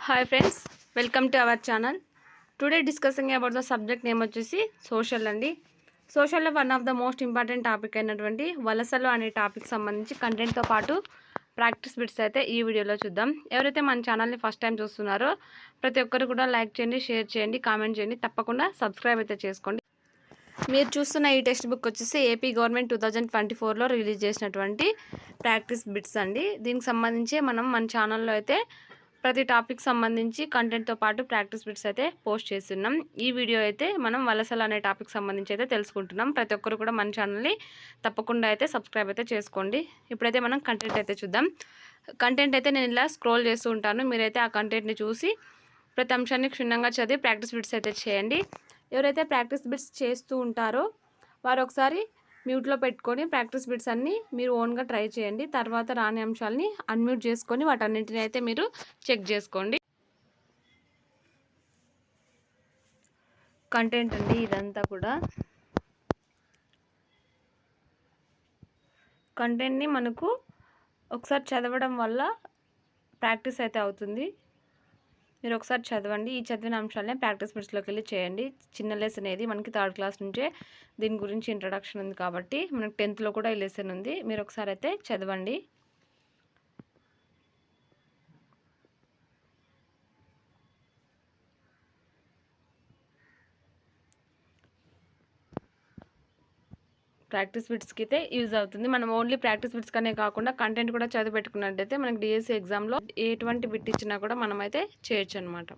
Hi friends, welcome to our channel. Today discussing about the subject name వచ్చేసి social అండి. సోషల్లో one of the most important topic అయినటువంటి వలసలు అనే topic సంబంధించి కంటెంట్తో పాటు ప్రాక్టీస్ బిట్స్ అయితే ఈ వీడియోలో చూద్దాం. ఎవరైతే మన ఛానల్ని ఫస్ట్ టైం చూస్తున్నారో ప్రతి ఒక్కరు కూడా లైక్ చేయండి, షేర్ చేయండి, కామెంట్ చేయండి, తప్పకుండా సబ్స్క్రైబ్ అయితే చేసుకోండి. మీరు చూస్తున్న ఈ టెక్స్ట్ బుక్ వచ్చేసి ఏపీ గవర్నమెంట్ 2024లో రిలీజ్ చేసినటువంటి ప్రాక్టీస్ బిట్స్ అండి. దీనికి సంబంధించి మనం మన ఛానల్లో అయితే ప్రతి టాపిక్ సంబంధించి కంటెంట్తో పాటు ప్రాక్టీస్ బిట్స్ అయితే పోస్ట్ చేస్తున్నాం. ఈ వీడియో అయితే మనం వలసలు అనే టాపిక్ సంబంధించి అయితే తెలుసుకుంటున్నాం. ప్రతి ఒక్కరు కూడా మన ఛానల్ని తప్పకుండా అయితే సబ్స్క్రైబ్ అయితే చేసుకోండి. ఇప్పుడైతే మనం కంటెంట్ అయితే చూద్దాం. కంటెంట్ అయితే నేను ఇలా స్క్రోల్ చేస్తూ ఉంటాను. మీరైతే ఆ కంటెంట్ని చూసి ప్రతి అంశాన్ని క్షుణ్ణంగా చదివి ప్రాక్టీస్ బిట్స్ అయితే చేయండి. ఎవరైతే ప్రాక్టీస్ బిట్స్ చేస్తూ ఉంటారో వారు ఒకసారి మ్యూట్లో పెట్టుకొని ప్రాక్టీస్ బిట్స్ అన్నీ మీరు ఓన్గా ట్రై చేయండి. తర్వాత రాని అంశాలని అన్మ్యూట్ చేసుకొని వాటన్నింటిని అయితే మీరు చెక్ చేసుకోండి. కంటెంట్ అండి ఇదంతా కూడా. కంటెంట్ని మనకు ఒకసారి చదవడం వల్ల ప్రాక్టీస్ అయితే అవుతుంది. మీరు ఒకసారి చదవండి. ఈ చదివిన అంశాలనే ప్రాక్టీస్ బిట్స్లోకి వెళ్ళి చేయండి. చిన్న లెసన్ ఏది మనకి 3rd క్లాస్ నుంచే దీని గురించి ఇంట్రడక్షన్ ఉంది కాబట్టి మనకి 10th కూడా ఈ లెసన్ ఉంది. మీరు ఒకసారి అయితే చదవండి. ప్రాక్టీస్ బిట్స్కి అయితే యూజ్ అవుతుంది. మనం ఓన్లీ ప్రాక్టీస్ బిట్స్ కనే కాకుండా కంటెంట్ కూడా చదివి పెట్టుకున్నట్టయితే మనకి డిఎస్సి ఎగ్జామ్లో ఎటువంటి బిట్ ఇచ్చినా కూడా మనమైతే చేయొచ్చు అనమాట.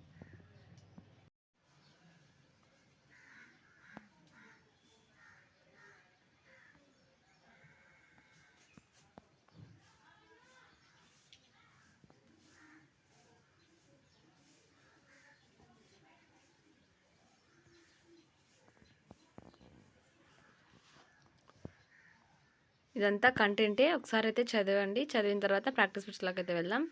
ఇదంతా కంటెంటే. ఒకసారి అయితే చదవండి. చదివిన తర్వాత ప్రాక్టీస్ బిట్స్లోకి అయితే వెళ్దాం.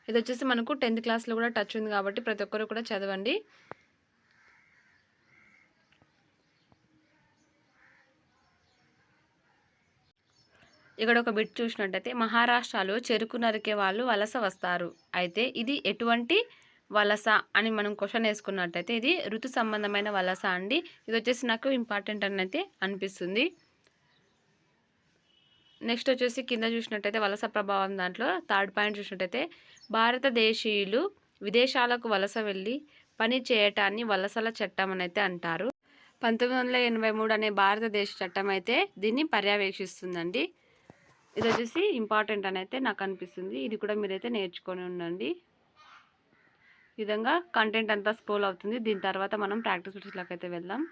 ఇది వచ్చేసి మనకు 10th క్లాస్లో కూడా టచ్ ఉంది కాబట్టి ప్రతి ఒక్కరు కూడా చదవండి. ఇక్కడ ఒక బిట్ చూసినట్టయితే మహారాష్ట్రలో చెరుకు నరికే వాళ్ళు వలస వస్తారు. అయితే ఇది ఎటువంటి వలస అని మనం క్వశ్చన్ వేసుకున్నట్టయితే ఇది ఋతు సంబంధమైన వలస అండి. ఇది వచ్చేసి నాకు ఇంపార్టెంట్ అని అయితే అనిపిస్తుంది. నెక్స్ట్ వచ్చేసి కింద చూసినట్టయితే వలస ప్రభావం దాంట్లో 3rd పాయింట్ చూసినట్టయితే భారతదేశీయులు విదేశాలకు వలస వెళ్ళి పని చేయటాన్ని వలసల చట్టం అని అయితే అంటారు. 1983 అనే భారతదేశ చట్టం అయితే దీన్ని పర్యవేక్షిస్తుందండి. ఇది వచ్చేసి ఇంపార్టెంట్ అని అయితే నాకు అనిపిస్తుంది. ఇది కూడా మీరైతే నేర్చుకొని ఉండండి. ఈ విధంగా కంటెంట్ అంతా స్క్రోల్ అవుతుంది. దీని తర్వాత మనం ప్రాక్టీస్ బిట్స్లోకి అయితే వెళ్దాం.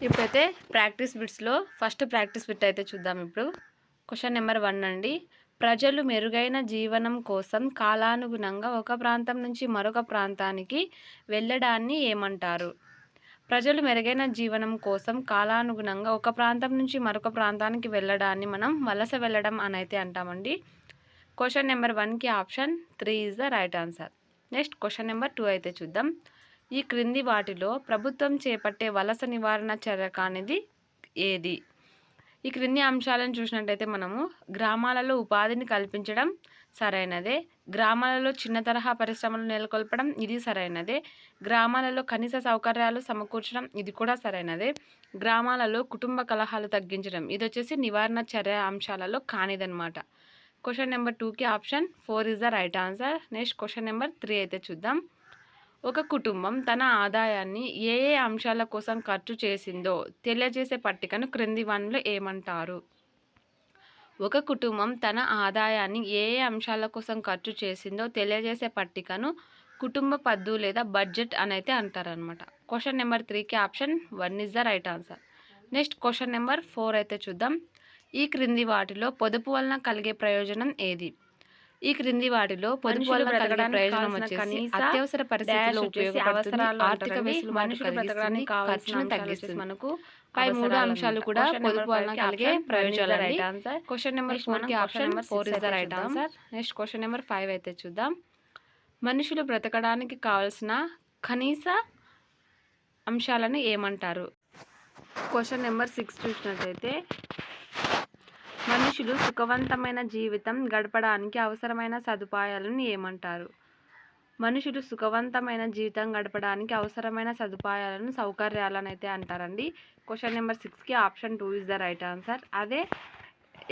ఇప్పుడైతే ప్రాక్టీస్ బిట్స్లో ఫస్ట్ ప్రాక్టీస్ బిట్ అయితే చూద్దాం. ఇప్పుడు క్వశ్చన్ నెంబర్ 1 అండి. ప్రజలు మెరుగైన జీవనం కోసం కాలానుగుణంగా ఒక ప్రాంతం నుంచి మరొక ప్రాంతానికి వెళ్ళడాన్ని ఏమంటారు? ప్రజలు మెరుగైన జీవనం కోసం కాలానుగుణంగా ఒక ప్రాంతం నుంచి మరొక ప్రాంతానికి వెళ్ళడాన్ని మనం వలస వెళ్ళడం అని అయితే అంటామండి. క్వశ్చన్ నెంబర్ 1కి option 3 is the right answer. Next question number 2 అయితే చూద్దాం. ఈ క్రింది వాటిలో ప్రభుత్వం చేపట్టే వలస నివారణ చర్య కానిది ఏది? ఈ క్రింది అంశాలను చూసినట్టయితే మనము గ్రామాలలో ఉపాధిని కల్పించడం సరైనదే. గ్రామాలలో చిన్న తరహా పరిశ్రమలు నెలకొల్పడం ఇది సరైనదే. గ్రామాలలో కనీస సౌకర్యాలు సమకూర్చడం ఇది కూడా సరైనదే. గ్రామాలలో కుటుంబ కలహాలు తగ్గించడం ఇది వచ్చేసి నివారణ చర్య అంశాలలో కానిదన్నమాట. క్వశ్చన్ నెంబర్ 2కి option 4 is the right answer. Next question number 3 అయితే చూద్దాం. ఒక కుటుంబం తన ఆదాయాన్ని ఏ ఏ అంశాల కోసం ఖర్చు చేసిందో తెలియజేసే పట్టికను క్రింది వానిలో ఏమంటారు? ఒక కుటుంబం తన ఆదాయాన్ని ఏ ఏ అంశాల కోసం ఖర్చు చేసిందో తెలియజేసే పట్టికను కుటుంబ పద్దు లేదా బడ్జెట్ అని అయితే అంటారనమాట. క్వశ్చన్ నెంబర్ 3కి option 1 is the right answer. Next question number 4 అయితే చూద్దాం. ఈ క్రింది వాటిలో పొదుపు వలన కలిగే ప్రయోజనం ఏది? ఈ క్రింది వాటిలో పొదుపు వలన కలిగే ప్రయోజనం వచ్చేసి అత్యవసర పరిస్థితుల్లో ఉపయోగపడుతుంది, ఆర్థిక వెసులుబాటు కలిగిస్తుంది, ఖర్చును తగ్గిస్తుంది. మనకు పై 3 అంశాలు కూడా పొదుపు వలన కలిగే ప్రయోజనాలు. క్వశ్చన్ నెంబర్ 4కి option 4 is the right answer. Next question number 5 అయితే చూద్దాం. మనుషులు బ్రతకడానికి కావాల్సిన కనీస అంశాలను ఏమంటారు? క్వశ్చన్ నెంబర్ 6 చూసినట్లయితే, మనుషులు సుఖవంతమైన జీవితం గడపడానికి అవసరమైన సదుపాయాలను ఏమంటారు? మనుషులు సుఖవంతమైన జీవితం గడపడానికి అవసరమైన సదుపాయాలను సౌకర్యాలను అయితే అంటారండి. క్వశ్చన్ నెంబర్ 6కి option 2 is the right answer. అదే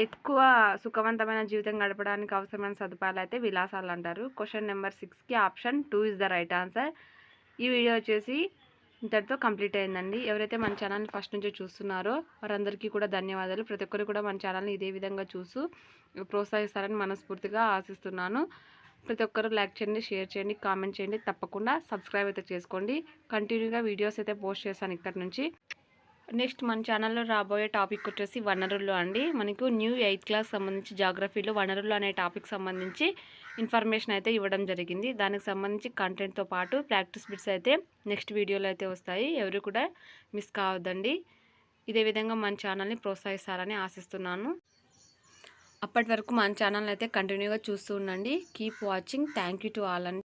ఎక్కువ సుఖవంతమైన జీవితం గడపడానికి అవసరమైన సదుపాయాలు అయితే విలాసాలు అంటారు. క్వశ్చన్ నెంబర్ 6కి option 2 is the right answer. ఈ వీడియో వచ్చేసి ఇంతటితో కంప్లీట్ అయిందండి. ఎవరైతే మన ఛానల్ని ఫస్ట్ నుంచి చూస్తున్నారో వారందరికీ కూడా ధన్యవాదాలు. ప్రతి ఒక్కరు కూడా మన ఛానల్ని ఇదే విధంగా చూస్తూ ప్రోత్సహిస్తారని మనస్ఫూర్తిగా ఆశిస్తున్నాను. ప్రతి ఒక్కరు లైక్ చేయండి, షేర్ చేయండి, కామెంట్ చేయండి. తప్పకుండా సబ్స్క్రైబ్ అయితే చేసుకోండి. కంటిన్యూగా వీడియోస్ అయితే పోస్ట్ చేశాను ఇక్కడ నుంచి. నెక్స్ట్ మన ఛానల్లో రాబోయే టాపిక్ వచ్చేసి వనరులు అండి. మనకు న్యూ 8th క్లాస్ సంబంధించి జాగ్రఫీలో వనరులు అనే టాపిక్ సంబంధించి ఇన్ఫర్మేషన్ అయితే ఇవ్వడం జరిగింది. దానికి సంబంధించి కంటెంట్తో పాటు ప్రాక్టీస్ బిట్స్ అయితే నెక్స్ట్ వీడియోలో అయితే వస్తాయి. ఎవరు కూడా మిస్ కావద్దండి. ఇదే విధంగా మన ఛానల్ని ప్రోత్సహిస్తారని ఆశిస్తున్నాను. అప్పటి వరకు మన ఛానల్ అయితే కంటిన్యూగా చూస్తూ ఉండండి. Keep watching. Thank you to all అండి.